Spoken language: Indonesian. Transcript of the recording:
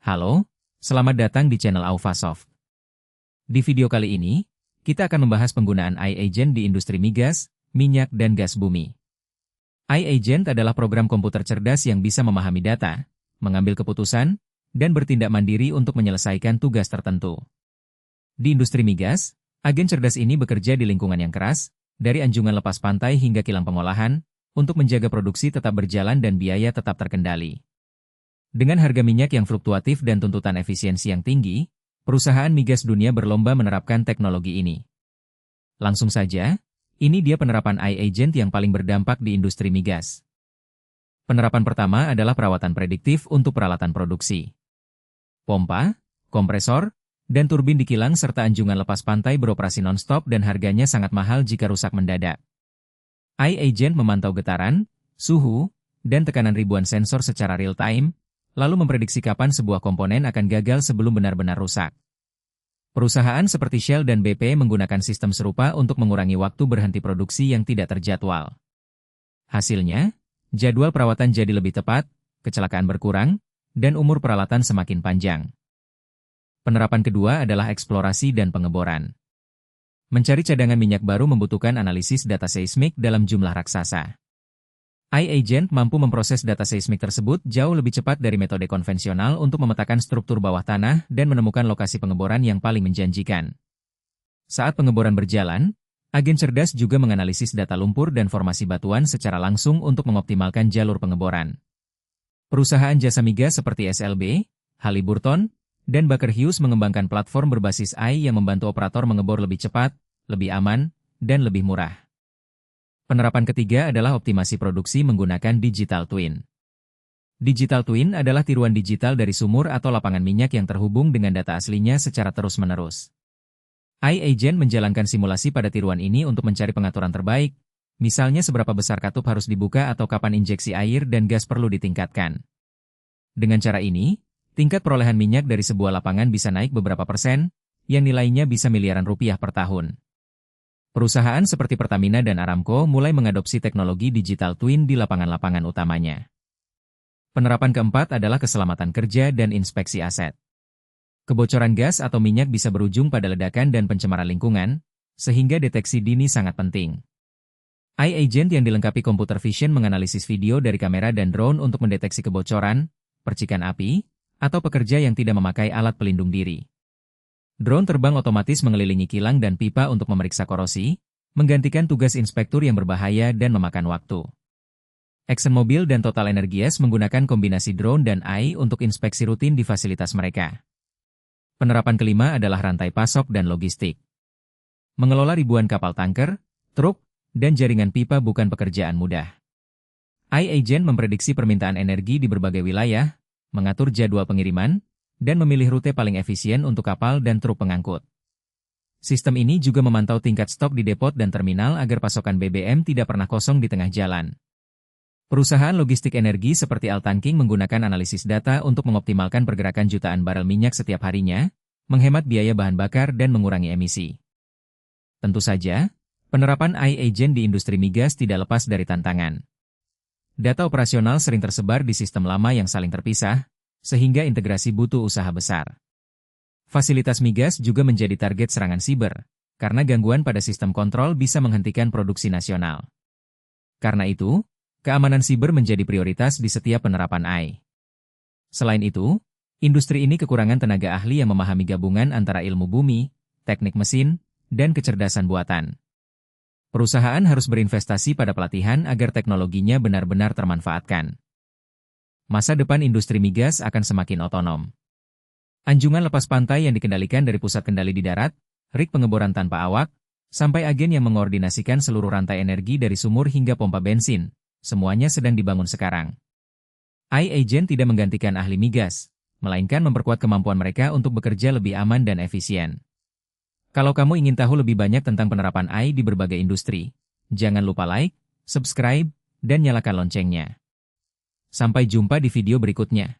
Halo, selamat datang di channel Aufasoft. Di video kali ini, kita akan membahas penggunaan iAgent di industri migas, minyak, dan gas bumi. iAgent adalah program komputer cerdas yang bisa memahami data, mengambil keputusan, dan bertindak mandiri untuk menyelesaikan tugas tertentu. Di industri migas, agen cerdas ini bekerja di lingkungan yang keras, dari anjungan lepas pantai hingga kilang pengolahan, untuk menjaga produksi tetap berjalan dan biaya tetap terkendali. Dengan harga minyak yang fluktuatif dan tuntutan efisiensi yang tinggi, perusahaan migas dunia berlomba menerapkan teknologi ini. Langsung saja, ini dia penerapan iAgent yang paling berdampak di industri migas. Penerapan pertama adalah perawatan prediktif untuk peralatan produksi. Pompa, kompresor, dan turbin di kilang serta anjungan lepas pantai beroperasi non-stop dan harganya sangat mahal jika rusak mendadak. iAgent memantau getaran, suhu, dan tekanan ribuan sensor secara real-time, lalu memprediksi kapan sebuah komponen akan gagal sebelum benar-benar rusak. Perusahaan seperti Shell dan BP menggunakan sistem serupa untuk mengurangi waktu berhenti produksi yang tidak terjadwal. Hasilnya, jadwal perawatan jadi lebih tepat, kecelakaan berkurang, dan umur peralatan semakin panjang. Penerapan kedua adalah eksplorasi dan pengeboran. Mencari cadangan minyak baru membutuhkan analisis data seismik dalam jumlah raksasa. iAgent mampu memproses data seismik tersebut jauh lebih cepat dari metode konvensional untuk memetakan struktur bawah tanah dan menemukan lokasi pengeboran yang paling menjanjikan. Saat pengeboran berjalan, agen cerdas juga menganalisis data lumpur dan formasi batuan secara langsung untuk mengoptimalkan jalur pengeboran. Perusahaan jasa migas seperti SLB, Halliburton, dan Baker Hughes mengembangkan platform berbasis AI yang membantu operator mengebor lebih cepat, lebih aman, dan lebih murah. Penerapan ketiga adalah optimasi produksi menggunakan Digital Twin. Digital Twin adalah tiruan digital dari sumur atau lapangan minyak yang terhubung dengan data aslinya secara terus-menerus. iAgent menjalankan simulasi pada tiruan ini untuk mencari pengaturan terbaik, misalnya seberapa besar katup harus dibuka atau kapan injeksi air dan gas perlu ditingkatkan. Dengan cara ini, tingkat perolehan minyak dari sebuah lapangan bisa naik beberapa persen, yang nilainya bisa miliaran rupiah per tahun. Perusahaan seperti Pertamina dan Aramco mulai mengadopsi teknologi Digital Twin di lapangan-lapangan utamanya. Penerapan keempat adalah keselamatan kerja dan inspeksi aset. Kebocoran gas atau minyak bisa berujung pada ledakan dan pencemaran lingkungan, sehingga deteksi dini sangat penting. iAgent yang dilengkapi computer vision menganalisis video dari kamera dan drone untuk mendeteksi kebocoran, percikan api, atau pekerja yang tidak memakai alat pelindung diri. Drone terbang otomatis mengelilingi kilang dan pipa untuk memeriksa korosi, menggantikan tugas inspektur yang berbahaya dan memakan waktu. ExxonMobil dan TotalEnergies menggunakan kombinasi drone dan AI untuk inspeksi rutin di fasilitas mereka. Penerapan kelima adalah rantai pasok dan logistik. Mengelola ribuan kapal tanker, truk, dan jaringan pipa bukan pekerjaan mudah. iAgent memprediksi permintaan energi di berbagai wilayah, mengatur jadwal pengiriman, dan memilih rute paling efisien untuk kapal dan truk pengangkut. Sistem ini juga memantau tingkat stok di depot dan terminal agar pasokan BBM tidak pernah kosong di tengah jalan. Perusahaan logistik energi seperti Altanking menggunakan analisis data untuk mengoptimalkan pergerakan jutaan barel minyak setiap harinya, menghemat biaya bahan bakar dan mengurangi emisi. Tentu saja, penerapan iAgent di industri migas tidak lepas dari tantangan. Data operasional sering tersebar di sistem lama yang saling terpisah, sehingga integrasi butuh usaha besar. Fasilitas migas juga menjadi target serangan siber, karena gangguan pada sistem kontrol bisa menghentikan produksi nasional. Karena itu, keamanan siber menjadi prioritas di setiap penerapan AI. Selain itu, industri ini kekurangan tenaga ahli yang memahami gabungan antara ilmu bumi, teknik mesin, dan kecerdasan buatan. Perusahaan harus berinvestasi pada pelatihan agar teknologinya benar-benar termanfaatkan. Masa depan industri migas akan semakin otonom. Anjungan lepas pantai yang dikendalikan dari pusat kendali di darat, rig pengeboran tanpa awak, sampai agen yang mengordinasikan seluruh rantai energi dari sumur hingga pompa bensin, semuanya sedang dibangun sekarang. iAgent tidak menggantikan ahli migas, melainkan memperkuat kemampuan mereka untuk bekerja lebih aman dan efisien. Kalau kamu ingin tahu lebih banyak tentang penerapan AI di berbagai industri, jangan lupa like, subscribe, dan nyalakan loncengnya. Sampai jumpa di video berikutnya.